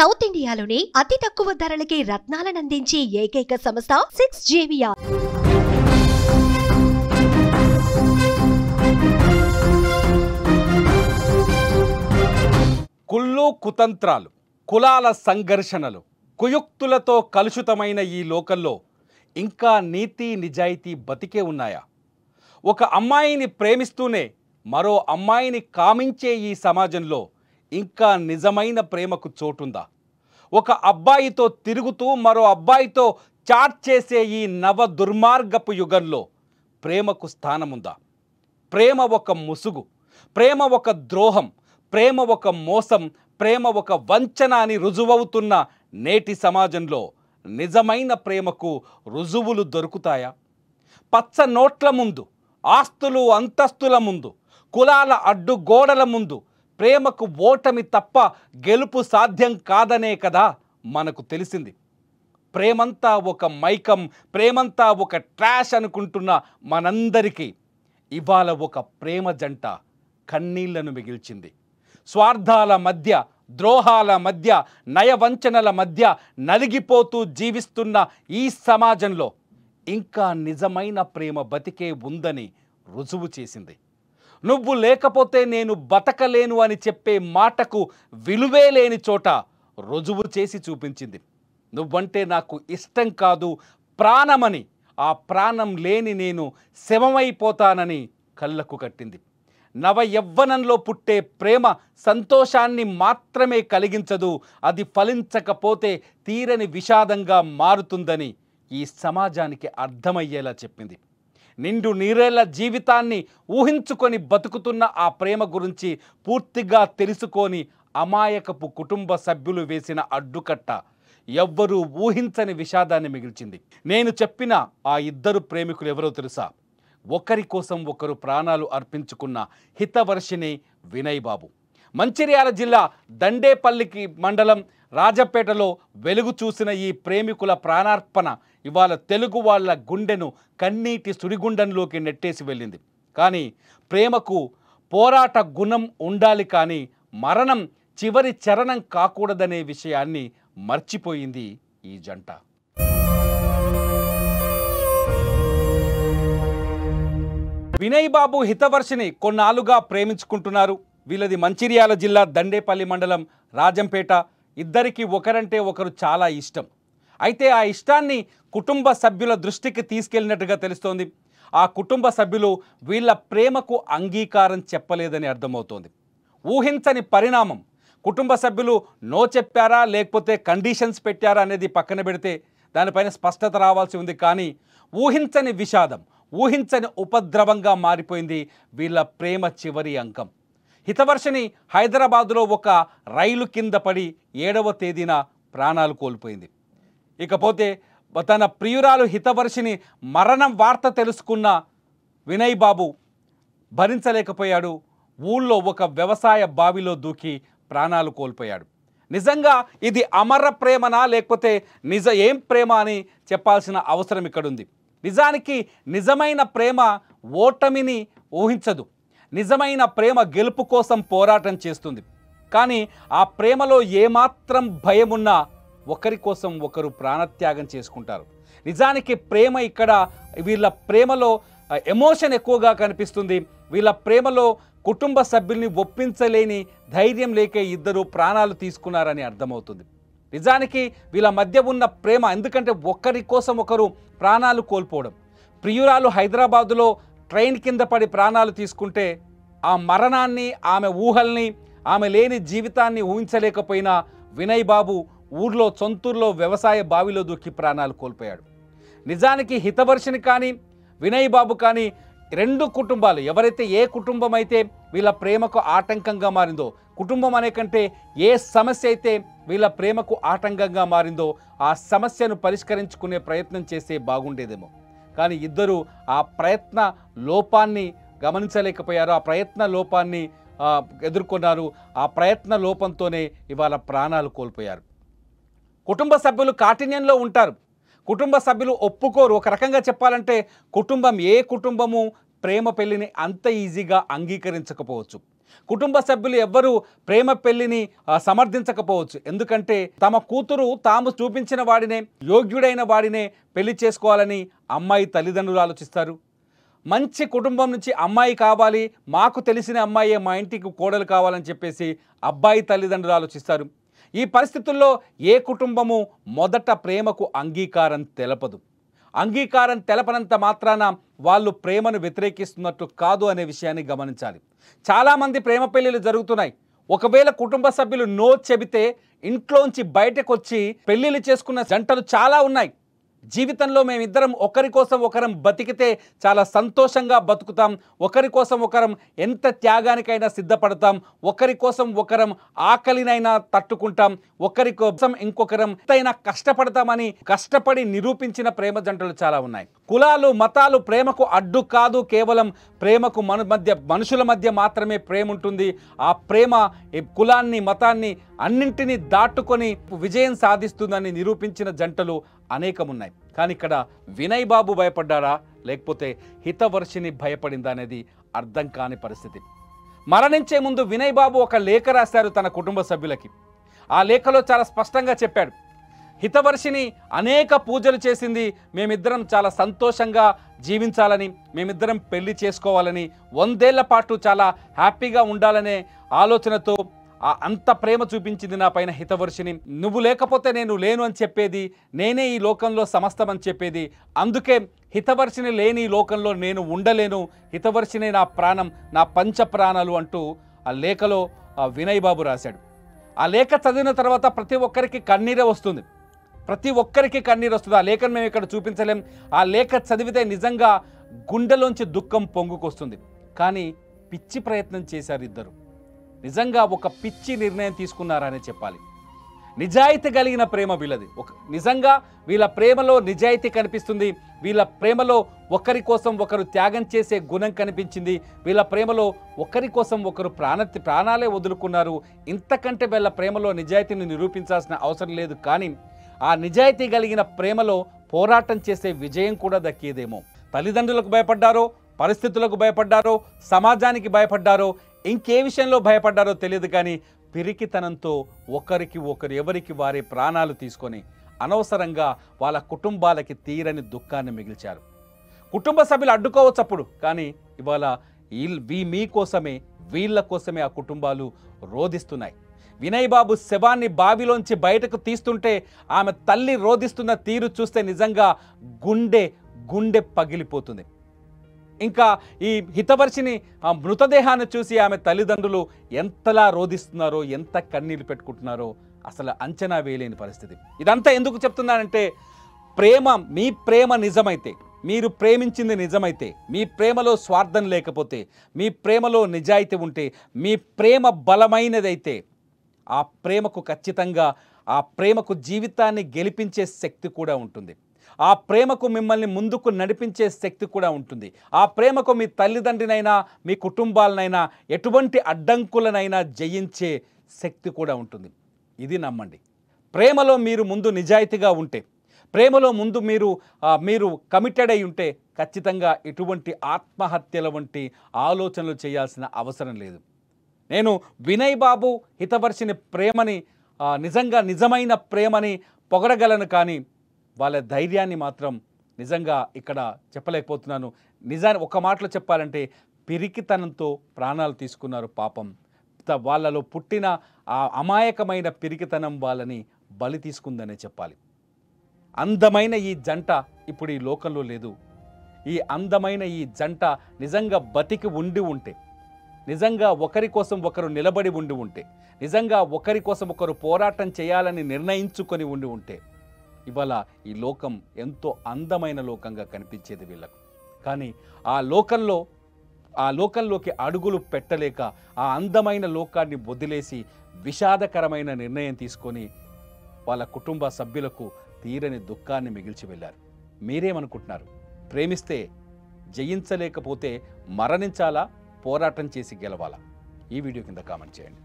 South ఇండియాలోనే అతి తక్కువ ధరలకి రత్నాలనందించే ఏకైక సంస్థ 6JVR. కుళ్ళు కుతంత్రాలు, కులాల సంఘర్షణలు, కుయుక్తులతో కలుషితమైన ఈ లోకంలో ఇంకా నీతి నిజాయితీ బతికే ఉన్నాయా? ఒక అమ్మాయిని ప్రేమిస్తూనే మరో అమ్మాయిని కామించే ఈ సమాజంలో ఇంకా నిజమైన ప్రేమకు చోటుందా? ఒక అబ్బాయితో తిరుగుతూ మరో అబ్బాయితో చాట్ చేసే ఈ నవ దుర్మార్గపు యుగంలో ప్రేమకు స్థానముందా? ప్రేమ ఒక ముసుగు, ప్రేమ ఒక ద్రోహం, ప్రేమ ఒక మోసం, ప్రేమ ఒక వంచన అని రుజువవుతున్న నేటి సమాజంలో నిజమైన ప్రేమకు రుజువులు దొరుకుతాయా? పచ్చ నోట్ల ముందు, ఆస్తులు అంతస్తుల ముందు, కులాల అడ్డుగోడల ముందు ప్రేమకు ఓటమి తప్ప గెలుపు సాధ్యం కాదనే కదా మనకు తెలిసింది. ప్రేమంతా ఒక మైకం, ప్రేమంతా ఒక ట్రాష్ అనుకుంటున్న మనందరికీ ఇవాళ ఒక ప్రేమ జంట కన్నీళ్లను మిగిల్చింది. స్వార్థాల మధ్య, ద్రోహాల మధ్య, నయవంచనల మధ్య నలిగిపోతూ జీవిస్తున్న ఈ సమాజంలో ఇంకా నిజమైన ప్రేమ బతికే ఉందని రుజువు చేసింది. నువ్వు లేకపోతే నేను బతకలేను అని చెప్పే మాటకు విలువే లేని చోట రుజువు చేసి చూపించింది. నువ్వంటే నాకు ఇష్టం కాదు, ప్రాణమని, ఆ ప్రాణం లేని నేను శవమైపోతానని కళ్ళకు కట్టింది. నవ యవ్వనంలో పుట్టే ప్రేమ సంతోషాన్ని మాత్రమే కలిగించదు, అది ఫలించకపోతే తీరని విషాదంగా మారుతుందని ఈ సమాజానికి అర్థమయ్యేలా చెప్పింది. నిండు నీరేళ్ల జీవితాన్ని ఊహించుకొని బతుకుతున్న ఆ ప్రేమ గురించి పూర్తిగా తెలుసుకొని అమాయకపు కుటుంబ సభ్యులు వేసిన అడ్డుకట్ట ఎవ్వరూ ఊహించని విషాదాన్ని మిగిల్చింది. నేను చెప్పిన ఆ ఇద్దరు ప్రేమికులు ఎవరో తెలుసా? ఒకరి కోసం ఒకరు ప్రాణాలు అర్పించుకున్న హితవర్షిణి, వినయ్ బాబు. మంచిర్యాల జిల్లా దండేపల్లికి మండలం రాజపేటలో వెలుగు చూసిన ఈ ప్రేమికుల ప్రాణార్పణ ఇవాళ తెలుగు వాళ్ళ గుండెను కన్నీటి సుడిగుండంలోకి నెట్టేసి వెళ్ళింది. కానీ ప్రేమకు పోరాట గుణం ఉండాలి, కానీ మరణం చివరి చరణం కాకూడదనే విషయాన్ని మర్చిపోయింది ఈ జంట. వినయ్ బాబు, హితవర్షిని కొన్నాళ్ళుగా ప్రేమించుకుంటున్నారు. వీళ్ళది మంచిర్యాల జిల్లా దండేపల్లి మండలం రాజంపేట. ఇద్దరికి ఒకరంటే ఒకరు చాలా ఇష్టం. అయితే ఆ ఇష్టాన్ని కుటుంబ సభ్యుల దృష్టికి తీసుకెళ్ళినట్టుగా తెలుస్తోంది. ఆ కుటుంబ సభ్యులు వీళ్ళ ప్రేమకు అంగీకారం చెప్పలేదని అర్థమవుతోంది. ఊహించని పరిణామం. కుటుంబ సభ్యులు నో చెప్పారా లేకపోతే కండిషన్స్ పెట్టారా అనేది పక్కన పెడితే దానిపైన స్పష్టత రావాల్సి ఉంది. కానీ ఊహించని విషాదం, ఊహించని ఉపద్రవంగా మారిపోయింది వీళ్ళ ప్రేమ చివరి అంకం. హితవర్షిని హైదరాబాదులో ఒక రైలు కింద పడి 7వ తేదీన ప్రాణాలు కోల్పోయింది. ఇకపోతే తన ప్రియురాలు హితవర్షిని మరణం వార్త తెలుసుకున్న వినయ్ బాబు భరించలేకపోయాడు. ఊళ్ళో ఒక వ్యవసాయ బావిలో దూకి ప్రాణాలు కోల్పోయాడు. నిజంగా ఇది అమర ప్రేమనా లేకపోతే ఏం ప్రేమ అని చెప్పాల్సిన అవసరం ఇక్కడుంది. నిజానికి నిజమైన ప్రేమ ఓటమిని ఊహించదు. నిజమైన ప్రేమ గెలుపు కోసం పోరాటం చేస్తుంది. కానీ ఆ ప్రేమలో ఏమాత్రం భయమున్నా ఒకరి కోసం ఒకరు ప్రాణత్యాగం చేసుకుంటారు. నిజానికి ప్రేమ ఇక్కడ వీళ్ళ ప్రేమలో ఎమోషన్ ఎక్కువగా కనిపిస్తుంది. వీళ్ళ ప్రేమలో కుటుంబ సభ్యుల్ని ఒప్పించలేని ధైర్యం లేక ఇద్దరు ప్రాణాలు తీసుకున్నారని అర్థమవుతుంది. నిజానికి వీళ్ళ మధ్య ఉన్న ప్రేమ, ఎందుకంటే ఒకరి కోసం ఒకరు ప్రాణాలు కోల్పోవడం. ప్రియురాలు హైదరాబాదులో ట్రైన్ కింద పడి ప్రాణాలు తీసుకుంటే ఆ మరణాన్ని, ఆమె ఊహల్ని, ఆమె లేని జీవితాన్ని ఊహించలేకపోయినా వినయ్ బాబు ఊర్లో సొంతూరులో వ్యవసాయ బావిలో దూకి ప్రాణాలు కోల్పోయాడు. నిజానికి హితవర్షిని కానీ వినయ్ బాబు కానీ రెండు కుటుంబాలు, ఎవరైతే ఏ కుటుంబం అయితే వీళ్ళ ప్రేమకు ఆటంకంగా మారిందో, కుటుంబం అనే కంటే ఏ సమస్య అయితే వీళ్ళ ప్రేమకు ఆటంకంగా మారిందో ఆ సమస్యను పరిష్కరించుకునే ప్రయత్నం చేస్తే బాగుండేదేమో. కానీ ఇద్దరు ఆ ప్రయత్న లోపాన్ని గమనించలేకపోయారు. ఆ ప్రయత్న లోపాన్ని ఎదుర్కొన్నారు. ఆ ప్రయత్న లోపంతోనే ఇవాళ ప్రాణాలు కోల్పోయారు. కుటుంబ సభ్యులు కాఠిన్యంలో ఉంటారు. కుటుంబ సభ్యులు ఒప్పుకోరు. ఒక రకంగా చెప్పాలంటే కుటుంబం, ఏ కుటుంబము ప్రేమ పెళ్లిని అంత ఈజీగా అంగీకరించకపోవచ్చు. కుటుంబ సభ్యులు ఎవ్వరూ ప్రేమ పెళ్లిని సమర్థించకపోవచ్చు. ఎందుకంటే తమ కూతురు తాము చూపించిన వాడినే, యోగ్యుడైన వాడినే పెళ్లి చేసుకోవాలని అమ్మాయి తల్లిదండ్రులు ఆలోచిస్తారు. మంచి కుటుంబం నుంచి అమ్మాయి కావాలి, మాకు తెలిసిన అమ్మాయే మా ఇంటికి కోడలు కావాలని చెప్పేసి అబ్బాయి తల్లిదండ్రులు ఆలోచిస్తారు. ఈ పరిస్థితుల్లో ఏ కుటుంబము మొదట ప్రేమకు అంగీకారం తెలపదు. అంగీకారం తెలపనంత మాత్రాన వాళ్ళు ప్రేమను వ్యతిరేకిస్తున్నట్టు కాదు అనే విషయాన్ని గమనించాలి. చాలామంది ప్రేమ పెళ్ళిళ్ళు జరుగుతున్నాయి. ఒకవేళ కుటుంబ సభ్యులు నో చెబితే ఇంట్లోంచి బయటకు వచ్చి పెళ్ళిళ్ళు చేసుకున్న జంటలు చాలా ఉన్నాయి. జీవితంలో మేమిద్దరం ఒకరి కోసం ఒకరం బతికితే చాలా సంతోషంగా బతుకుతాం, ఒకరి కోసం ఒకరం ఎంత త్యాగానికైనా సిద్ధపడతాం, ఒకరి కోసం ఒకరం ఆకలినైనా తట్టుకుంటాం, ఒకరి కోసం ఇంకొకరం ఎంతైనా కష్టపడతామని కష్టపడి నిరూపించిన ప్రేమ జంటలు చాలా ఉన్నాయి. కులాలు మతాలు ప్రేమకు అడ్డు కాదు, కేవలం ప్రేమకు మనుషుల మధ్య మాత్రమే ప్రేమ ఉంటుంది. ఆ ప్రేమ కులాన్ని మతాన్ని అన్నింటినీ దాటుకొని విజయం సాధిస్తుందని నిరూపించిన జంటలు అనేకమున్నాయి. కానీ ఇక్కడ వినయ్ బాబు భయపడ్డారా లేకపోతే హితవర్షిని భయపడిందా అనేది అర్థం కాని పరిస్థితి. మరణించే ముందు వినయ్ బాబు ఒక లేఖ రాశారు తన కుటుంబ సభ్యులకి. ఆ లేఖలో చాలా స్పష్టంగా చెప్పాడు, హితవర్షిని అనేక పూజలు చేసింది, మేమిద్దరం చాలా సంతోషంగా జీవించాలని, మేమిద్దరం పెళ్లి చేసుకోవాలని, 100 ఏళ్ల పాటు చాలా హ్యాపీగా ఉండాలనే ఆలోచనతో అంత ప్రేమ చూపించింది నా పైన హితవర్షిని. నువ్వు లేకపోతే నేను లేను అని చెప్పేది, నేనే ఈ లోకంలో సమస్తమని చెప్పేది. అందుకే హితవర్షిని లేని ఈ లోకంలో నేను ఉండలేను, హితవర్షిని నా ప్రాణం, నా పంచ ప్రాణాలు అంటూ ఆ లేఖలో వినయ్ బాబు రాశాడు. ఆ లేఖ చదివిన తర్వాత ప్రతి ఒక్కరికి కన్నీరే వస్తుంది. ప్రతి ఒక్కరికి కన్నీరు వస్తుంది. ఆ లేఖను మేము ఇక్కడ చూపించలేం. ఆ లేఖ చదివితే నిజంగా గుండెలోంచి దుఃఖం పొంగుకొస్తుంది. కానీ పిచ్చి ప్రయత్నం చేశారు ఇద్దరు. నిజంగా ఒక పిచ్చి నిర్ణయం తీసుకున్నారనే చెప్పాలి. నిజాయితీ కలిగిన ప్రేమ వీళ్ళది. నిజంగా వీళ్ళ ప్రేమలో నిజాయితీ కనిపిస్తుంది. వీళ్ళ ప్రేమలో ఒకరి కోసం ఒకరు త్యాగం చేసే గుణం కనిపించింది. వీళ్ళ ప్రేమలో ఒకరి కోసం ఒకరు ప్రాణాలే వదులుకున్నారు. ఇంతకంటే వీళ్ళ ప్రేమలో నిజాయితీని నిరూపించాల్సిన అవసరం లేదు. కానీ ఆ నిజాయితీ కలిగిన ప్రేమలో పోరాటం చేసే విజయం కూడా దక్కేదేమో. తల్లిదండ్రులకు భయపడ్డారో, పరిస్థితులకు భయపడ్డారో, సమాజానికి భయపడ్డారో, ఇంకే విషయంలో భయపడ్డారో తెలియదు. కానీ పిరికితనంతో ఒకరికి ఒకరు ఎవరికి వారే ప్రాణాలు తీసుకొని అనవసరంగా వాళ్ళ కుటుంబాలకి తీరని దుఃఖాన్ని మిగిల్చారు. కుటుంబ సభ్యులు అడ్డుకోవచ్చు అప్పుడు, కానీ ఇవాళ మీకోసమే వీళ్ళ కోసమే ఆ కుటుంబాలు రోధిస్తున్నాయి. వినయ్ బాబు శవాన్ని బావిలోంచి బయటకు తీస్తుంటే ఆమె తల్లి రోధిస్తున్న తీరు చూస్తే నిజంగా గుండె పగిలిపోతుంది. ఇంకా ఈ హితవర్షిని మృతదేహాన్ని చూసి ఆమె తల్లిదండ్రులు ఎంతలా రోధిస్తున్నారో, ఎంత కన్నీళ్లు పెట్టుకుంటున్నారో అసలు అంచనా వేయలేని పరిస్థితి. ఇదంతా ఎందుకు చెప్తున్నానంటే, మీ ప్రేమ నిజమైతే, మీరు ప్రేమించింది నిజమైతే, మీ ప్రేమలో స్వార్థం లేకపోతే, మీ ప్రేమలో నిజాయితీ ఉంటే, మీ ప్రేమ బలమైనదైతే ఆ ప్రేమకు ఖచ్చితంగా ఆ ప్రేమకు జీవితాన్ని గెలిపించే శక్తి కూడా ఉంటుంది. ఆ ప్రేమకు మిమ్మల్ని ముందుకు నడిపించే శక్తి కూడా ఉంటుంది. ఆ ప్రేమకు మీ తల్లిదండ్రినైనా మీ కుటుంబాలనైనా ఎటువంటి అడ్డంకులనైనా జయించే శక్తి కూడా ఉంటుంది. ఇది నమ్మండి. ప్రేమలో మీరు ముందు నిజాయితీగా ఉంటే, ప్రేమలో ముందు మీరు కమిటెడ్ అయి ఉంటే ఖచ్చితంగా ఎటువంటి ఆత్మహత్యల వంటి ఆలోచనలు చేయాల్సిన అవసరం లేదు. నేను వినయ్ బాబు హితవర్షిని ప్రేమని నిజమైన ప్రేమని పొగడగలను, కానీ వాళ్ళ ధైర్యాన్ని మాత్రం నిజంగా ఇక్కడ చెప్పలేకపోతున్నాను. నిజాన్ని ఒక మాటలో చెప్పాలంటే పిరికితనంతో ప్రాణాలు తీసుకున్నారు పాపం. వాళ్ళలో పుట్టిన ఆ అమాయకమైన పిరికితనం వాళ్ళని బలి తీసుకుందనే చెప్పాలి. అందమైన ఈ జంట ఇప్పుడు ఈ లోకంలో లేదు. ఈ అందమైన ఈ జంట నిజంగా బతికి ఉంటే, నిజంగా ఒకరి కోసం ఒకరు నిలబడి ఉంటే, నిజంగా ఒకరి కోసం ఒకరు పోరాటం చేయాలని నిర్ణయించుకొని ఉంటే ఇవాళ ఈ లోకం ఎంతో అందమైన లోకంగా కనిపించేది వీళ్ళకు. కానీ ఆ లోకంలోకి అడుగులు పెట్టలేక ఆ అందమైన లోకాన్ని వదిలేసి విషాదకరమైన నిర్ణయం తీసుకొని వాళ్ళ కుటుంబ సభ్యులకు తీరని దుఃఖాన్ని మిగిల్చి వెళ్ళారు. మీరేమనుకుంటున్నారు? ప్రేమిస్తే జయించలేకపోతే మరణించాలా, పోరాటం చేసి గెలవాలా? ఈ వీడియో కింద కామెంట్ చేయండి.